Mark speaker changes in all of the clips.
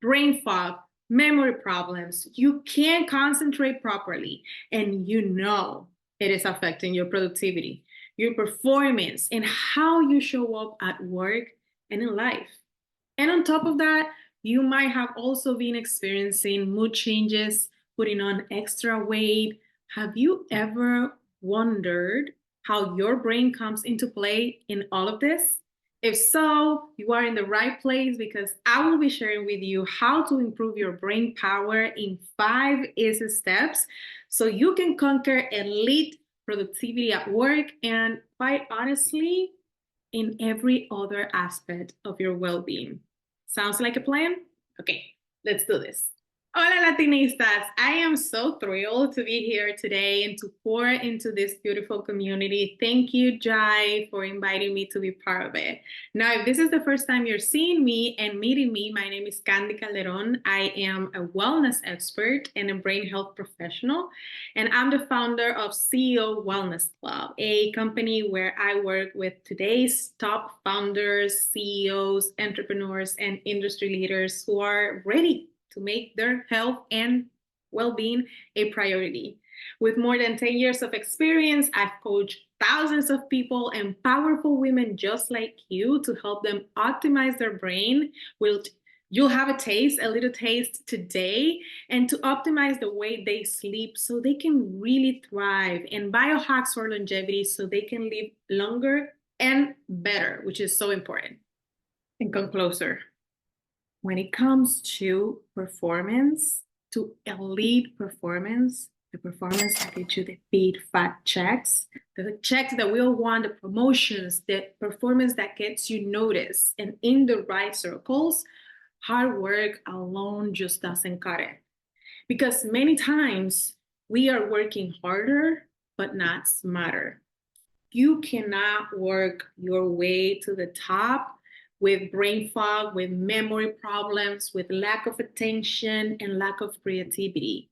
Speaker 1: brain fog, memory problems, you can't concentrate properly, and you know it is affecting your productivity, your performance, and how you show up at work and in life. And on top of that, you might have also been experiencing mood changes, putting on extra weight. Have you ever wondered how your brain comes into play in all of this? If so, you are in the right place because I will be sharing with you how to improve your brain power in 5 easy steps so you can conquer elite productivity at work and, quite honestly, in every other aspect of your well-being. Sounds like a plan? Okay, let's do this. Hola Latinistas, I am so thrilled to be here today and to pour into this beautiful community. Thank you, Jai, for inviting me to be part of it. Now, if this is the first time you're seeing me and meeting me, my name is Candy Calderon. I am a wellness expert and a brain health professional, and I'm the founder of CEO Wellness Club, a company where I work with today's top founders, CEOs, entrepreneurs, and industry leaders who are ready to make their health and well-being a priority. With more than 10 years of experience, I've coached thousands of people and powerful women just like you to help them optimize their brain. You'll have a little taste today, and to optimize the way they sleep so they can really thrive, and biohacks for longevity so they can live longer and better, which is so important. And come closer. When it comes to performance, to elite performance, the performance that gets you the big fat checks, the checks that we all want, the promotions, the performance that gets you noticed and in the right circles, hard work alone just doesn't cut it. Because many times we are working harder, but not smarter. You cannot work your way to the top with brain fog, with memory problems, with lack of attention and lack of creativity.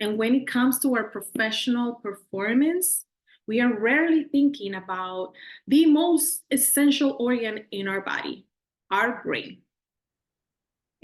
Speaker 1: And when it comes to our professional performance, we are rarely thinking about the most essential organ in our body, our brain.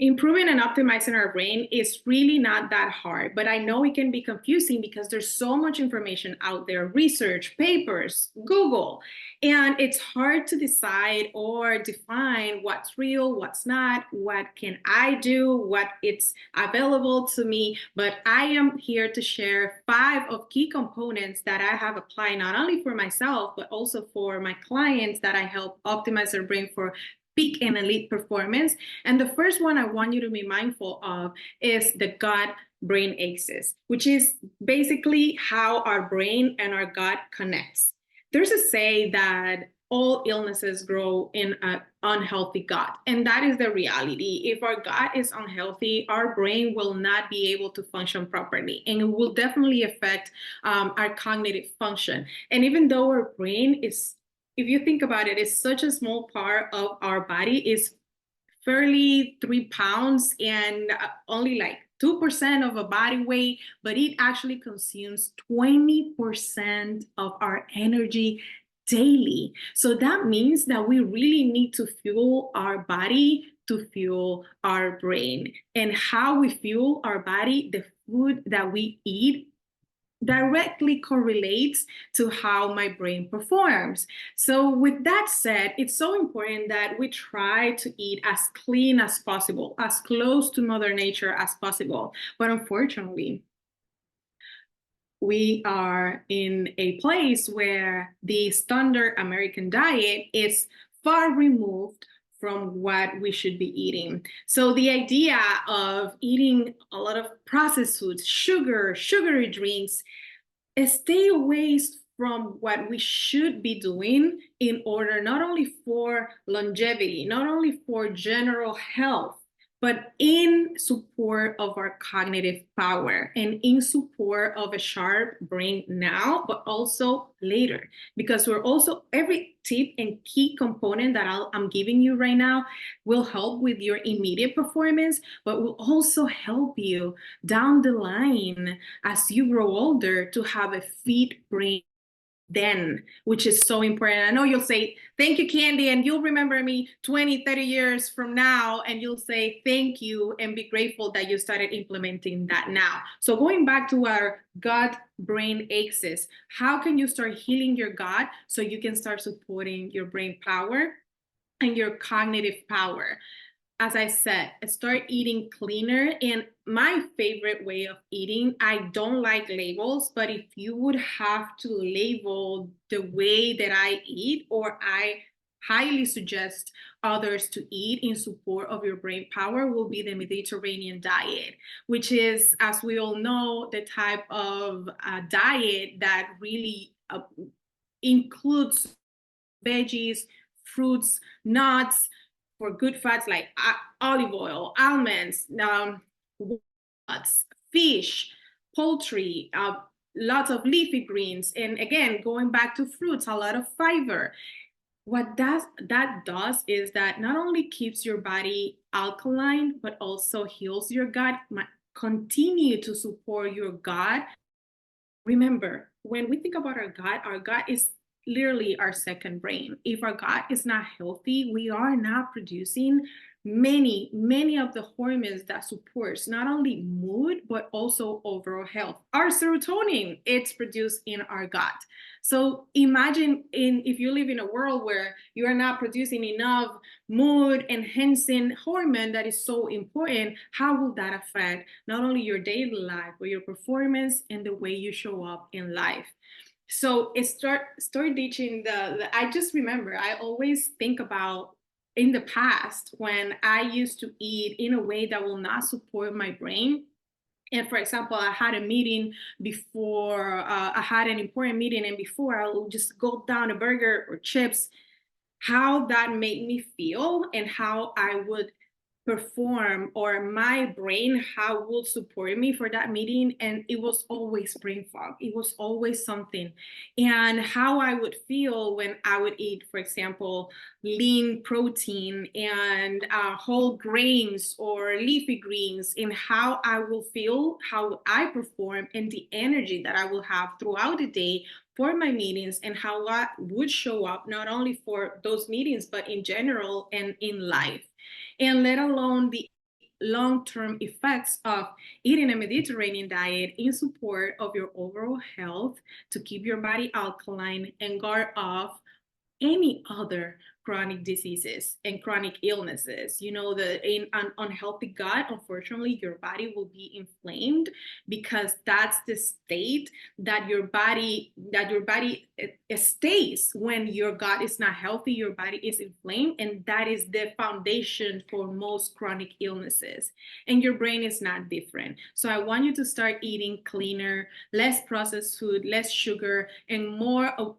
Speaker 1: Improving and optimizing our brain is really not that hard, but I know it can be confusing because there's so much information out there, research, papers, Google, and it's hard to decide or define what's real, what's not, what can I do, what it's available to me. But I am here to share 5 of key components that I have applied not only for myself, but also for my clients that I help optimize their brain for peak and elite performance. And the first one I want you to be mindful of is the gut brain axis, which is basically how our brain and our gut connects. There's a say that all illnesses grow in an unhealthy gut, and that is the reality. If our gut is unhealthy, our brain will not be able to function properly, and it will definitely affect our cognitive function. And even though our brain is, if you think about it, it's such a small part of our body, is fairly 3 pounds and only like 2% of a body weight, but it actually consumes 20% of our energy daily. So that means that we really need to fuel our body to fuel our brain. And how we fuel our body, the food that we eat, directly correlates to how my brain performs. So with that said, it's so important that we try to eat as clean as possible, as close to Mother Nature as possible. But unfortunately, we are in a place where the standard American diet is far removed from what we should be eating. So the idea of eating a lot of processed foods, sugar, sugary drinks, stay away from what we should be doing in order not only for longevity, not only for general health, but in support of our cognitive power and in support of a sharp brain now, but also later. Because we're also, every tip and key component that I'm giving you right now will help with your immediate performance, but will also help you down the line as you grow older to have a fit brain then, which is so important. I know you'll say, thank you, Candy, and you'll remember me 20, 30 years from now, and you'll say thank you and be grateful that you started implementing that now. So going back to our gut-brain axis, how can you start healing your gut so you can start supporting your brain power and your cognitive power? As I said, start eating cleaner. And my favorite way of eating, I don't like labels, but if you would have to label the way that I eat, or I highly suggest others to eat in support of your brain power, will be the Mediterranean diet, which is, as we all know, the type of diet that really includes veggies, fruits, nuts, for good fats like olive oil, almonds, nuts, fish, poultry, lots of leafy greens, and again, going back to fruits, a lot of fiber. What that does is that not only keeps your body alkaline, but also heals your gut, continue to support your gut. Remember, when we think about our gut is literally our second brain. If our gut is not healthy, we are not producing many of the hormones that supports not only mood but also overall health. Our serotonin, it's produced in our gut. So imagine if you live in a world where you are not producing enough mood enhancing hormone that is so important, how will that affect not only your daily life but your performance and the way you show up in life? So it start ditching the I just remember, I always think about in the past when I used to eat in a way that will not support my brain. And for example, I had a meeting before, I had an important meeting, and before I would just go down a burger or chips, how that made me feel and how I would perform, or my brain how would support me for that meeting. And it was always brain fog, it was always something. And how I would feel when I would eat, for example, lean protein and whole grains or leafy greens, and how I will feel, how I perform, and the energy that I will have throughout the day for my meetings, and how that would show up not only for those meetings but in general and in life. And let alone the long-term effects of eating a Mediterranean diet in support of your overall health, to keep your body alkaline and guard off any other chronic diseases and chronic illnesses. You know, in an unhealthy gut, unfortunately, your body will be inflamed, because that's the state that your body it stays when your gut is not healthy. Your body is inflamed, and that is the foundation for most chronic illnesses. And your brain is not different. So I want you to start eating cleaner, less processed food, less sugar, and more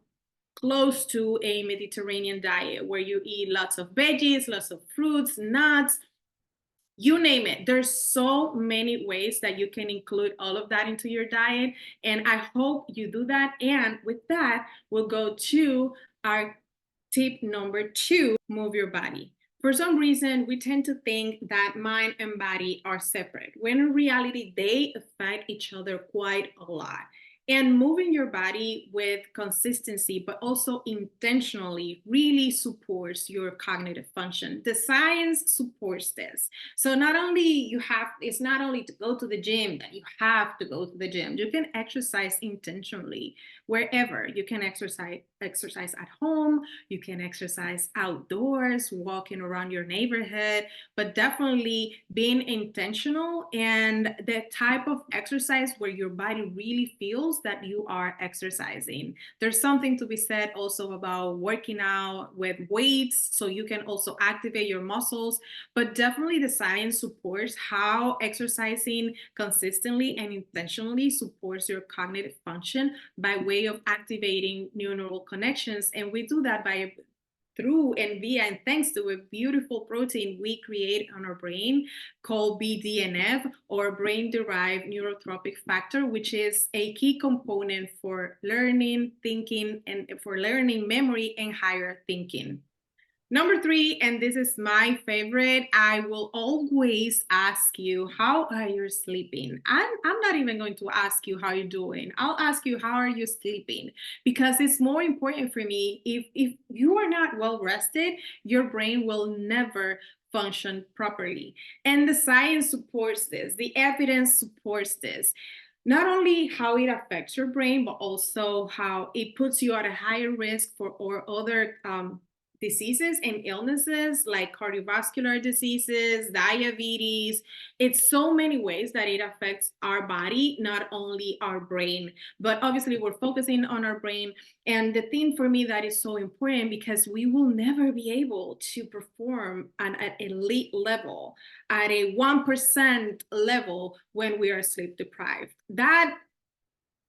Speaker 1: close to a Mediterranean diet where you eat lots of veggies, lots of fruits, nuts, you name it. There's so many ways that you can include all of that into your diet. And I hope you do that. And with that, we'll go to our tip number 2, move your body. For some reason, we tend to think that mind and body are separate, when in reality, they affect each other quite a lot. And moving your body with consistency, but also intentionally, really supports your cognitive function. The science supports this. So not only it's not only to go to the gym that you have to go to the gym. You can exercise intentionally wherever. You can exercise at home. You can exercise outdoors, walking around your neighborhood, but definitely being intentional, and the type of exercise where your body really feels that you are exercising. There's something to be said also about working out with weights, so you can also activate your muscles. But definitely the science supports how exercising consistently and intentionally supports your cognitive function by way of activating neural connections. And we do that by through and via and thanks to a beautiful protein we create on our brain called BDNF, or brain derived neurotrophic factor, which is a key component for learning, thinking, and for learning, memory, and higher thinking. Number three, and this is my favorite, I will always ask you, how are you sleeping? I'm not even going to ask you how you're doing. I'll ask you, how are you sleeping? Because it's more important for me. If you are not well rested, your brain will never function properly. And the science supports this, the evidence supports this. Not only how it affects your brain, but also how it puts you at a higher risk for or other diseases and illnesses like cardiovascular diseases, diabetes. It's so many ways that it affects our body, not only our brain. But obviously, we're focusing on our brain. And the thing for me that is so important, because we will never be able to perform at an elite level, at a 1% level when we are sleep deprived. That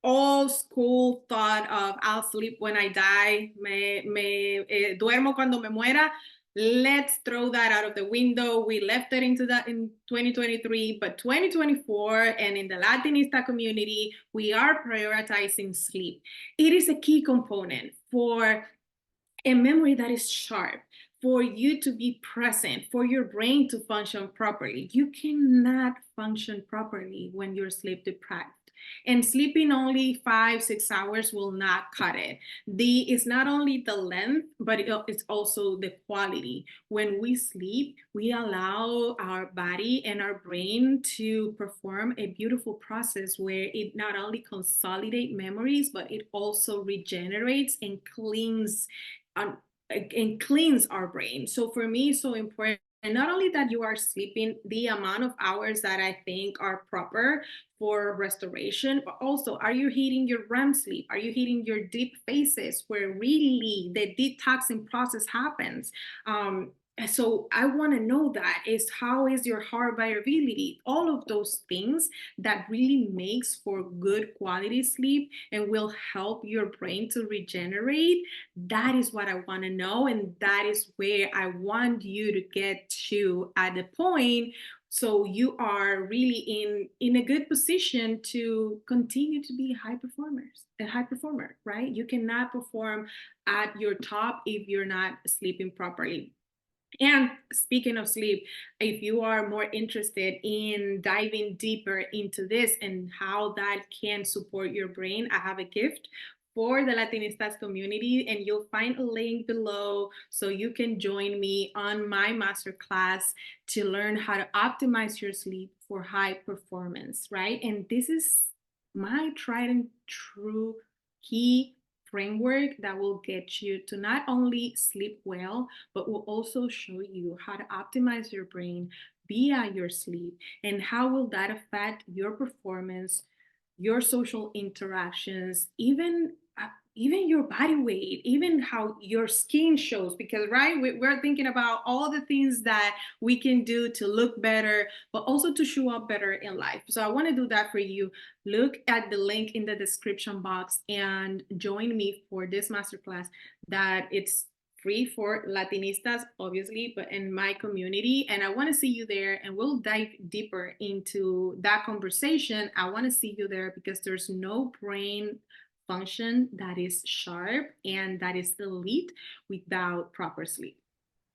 Speaker 1: old school thought of I'll sleep when I die, duermo cuando me muera. Let's throw that out of the window. We left it into that in 2023, but 2024 and in the Latinista community, we are prioritizing sleep. It is a key component for a memory that is sharp, for you to be present, for your brain to function properly. You cannot function properly when you're sleep deprived. And sleeping only 5, 6 hours will not cut it. It's not only the length, but it's also the quality. When we sleep, we allow our body and our brain to perform a beautiful process where it not only consolidates memories, but it also regenerates and cleans um, and cleans our brain. So for me, it's so important. And not only that you are sleeping the amount of hours that I think are proper for restoration, but also, are you hitting your REM sleep? Are you hitting your deep phases where really the detoxing process happens? So I want to know that is how is your heart variability, all of those things that really makes for good quality sleep and will help your brain to regenerate. That is what I want to know, and that is where I want you to get to at the point, so you are really in a good position to continue to be a high performer, right? You cannot perform at your top if you're not sleeping properly. And speaking of sleep, if you are more interested in diving deeper into this and how that can support your brain, I have a gift for the Latinistas community, and you'll find a link below so you can join me on my masterclass to learn how to optimize your sleep for high performance, right? And this is my tried and true key framework that will get you to not only sleep well, but will also show you how to optimize your brain via your sleep, and how will that affect your performance, your social interactions, even your body weight, even how your skin shows. Because right, we're thinking about all the things that we can do to look better, but also to show up better in life. So I want to do that for you. Look at the link in the description box and join me for this masterclass that it's free for Latinistas, obviously, but in my community. And I want to see you there, and we'll dive deeper into that conversation. I want to see you there because there's no brain function that is sharp and that is elite without proper sleep.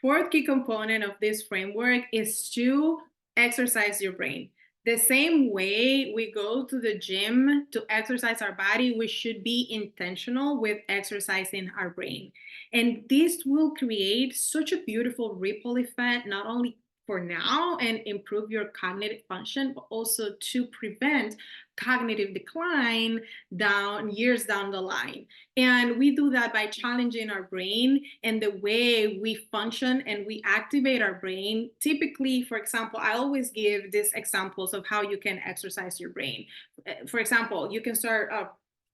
Speaker 1: Fourth key component of this framework is to exercise your brain. The same way we go to the gym to exercise our body, we should be intentional with exercising our brain. And this will create such a beautiful ripple effect, not only for now and improve your cognitive function, but also to prevent cognitive decline years down the line. And we do that by challenging our brain and the way we function and we activate our brain. Typically, for example, I always give these examples of how you can exercise your brain. For example, you can start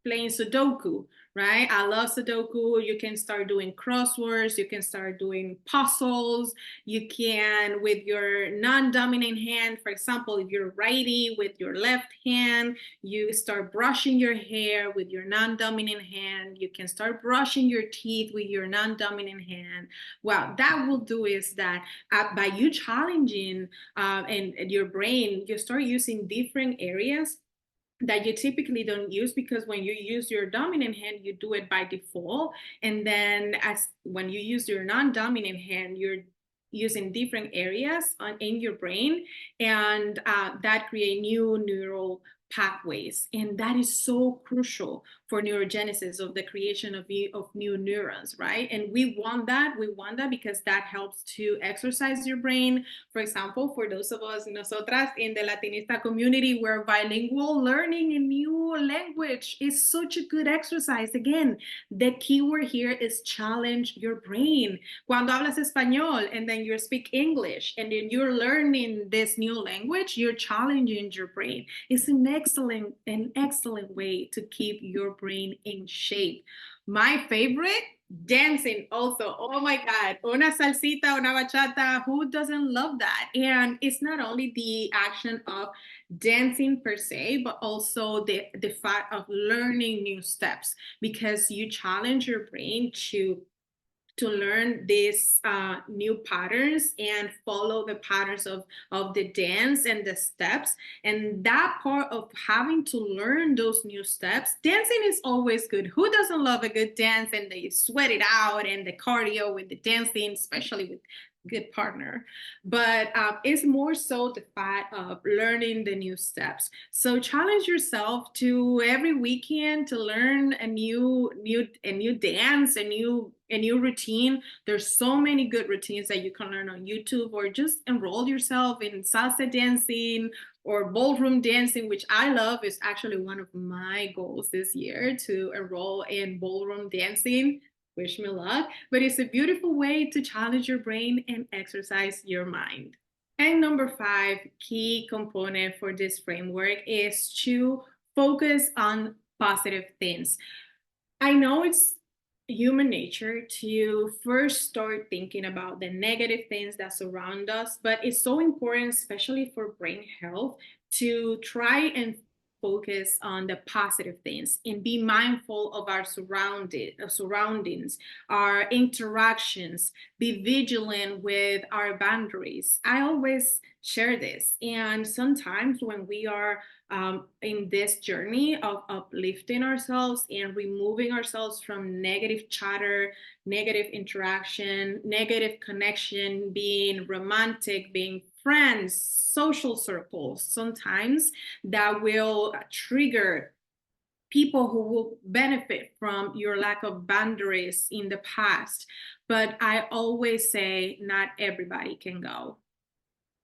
Speaker 1: playing Sudoku, right? I love Sudoku. You can start doing crosswords. You can start doing puzzles. You can, with your non-dominant hand, for example, if you're righty, with your left hand, you start brushing your hair with your non-dominant hand. You can start brushing your teeth with your non-dominant hand. Well, that will do is that by you challenging and your brain, you start using different areas that you typically don't use, because when you use your dominant hand, you do it by default. And then as when you use your non-dominant hand, you're using different areas in your brain, and that create new neural pathways. And that is so crucial for neurogenesis, of the creation of new neurons, right? And we want that. We want that because that helps to exercise your brain. For example, for those of us, nosotras in the Latinista community, we're bilingual. Learning a new language is such a good exercise. Again, the key word here is challenge your brain. Cuando hablas español and then you speak English and then you're learning this new language, you're challenging your brain. It's an excellent way to keep your brain in shape. My favorite, dancing also. Oh my God, una salsita, una bachata, who doesn't love that? And it's not only the action of dancing per se, but also the fact of learning new steps, because you challenge your brain to learn these new patterns and follow the patterns of the dance and the steps. And that part of having to learn those new steps, dancing is always good. Who doesn't love a good dance, and they sweat it out, and the cardio with the dancing, especially with good partner. But it's more so the fact of learning the new steps. So challenge yourself to every weekend to learn a new dance, a new routine. There's so many good routines that you can learn on YouTube, or just enroll yourself in salsa dancing or ballroom dancing, which I love. Is actually one of my goals this year, to enroll in ballroom dancing. Wish me luck, but it's a beautiful way to challenge your brain and exercise your mind. And number 5 key component for this framework is to focus on positive things. I know it's human nature to first start thinking about the negative things that surround us, but it's so important, especially for brain health, to try and focus on the positive things and be mindful of our surroundings, our interactions, be vigilant with our boundaries. I always share this. And sometimes when we are in this journey of uplifting ourselves and removing ourselves from negative chatter, negative interaction, negative connection, being romantic, being friends, social circles, sometimes that will trigger people who will benefit from your lack of boundaries in the past. But I always say, not everybody can go.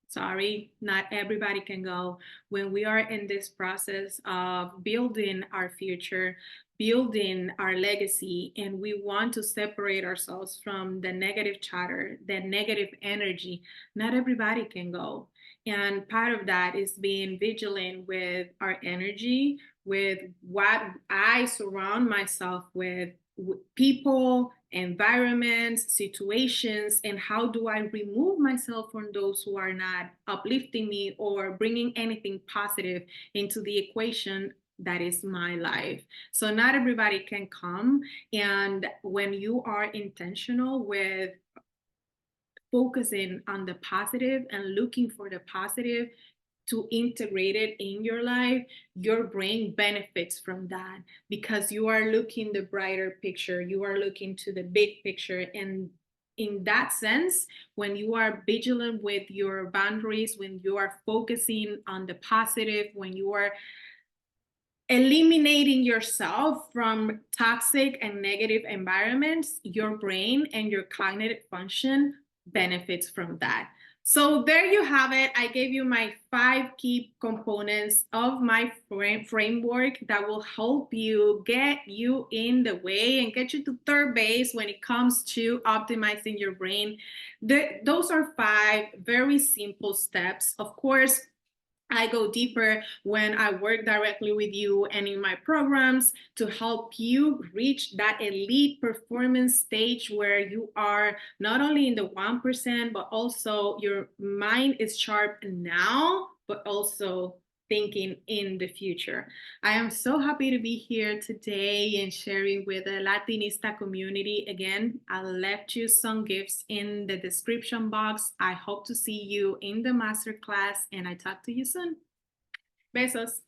Speaker 1: Sorry, not everybody can go. When we are in this process of building our future, building our legacy, and we want to separate ourselves from the negative chatter, the negative energy, not everybody can go. And part of that is being vigilant with our energy, with what I surround myself with people, environments, situations, and how do I remove myself from those who are not uplifting me or bringing anything positive into the equation that is my life. So not everybody can come. And when you are intentional with focusing on the positive and looking for the positive to integrate it in your life, your brain benefits from that, because you are looking the brighter picture, you are looking to the big picture. And in that sense, when you are vigilant with your boundaries, when you are focusing on the positive, when you are eliminating yourself from toxic and negative environments, your brain and your cognitive function benefits from that. So there you have it. I gave you my 5 key components of my framework that will help you get you in the way and get you to third base when it comes to optimizing your brain. Those are 5 very simple steps. Of course, I go deeper when I work directly with you and in my programs to help you reach that elite performance stage where you are not only in the 1%, but also your mind is sharp now, but also thinking in the future. I am so happy to be here today and sharing with the Latinista community. Again, I left you some gifts in the description box. I hope to see you in the masterclass, and I talk to you soon. Besos.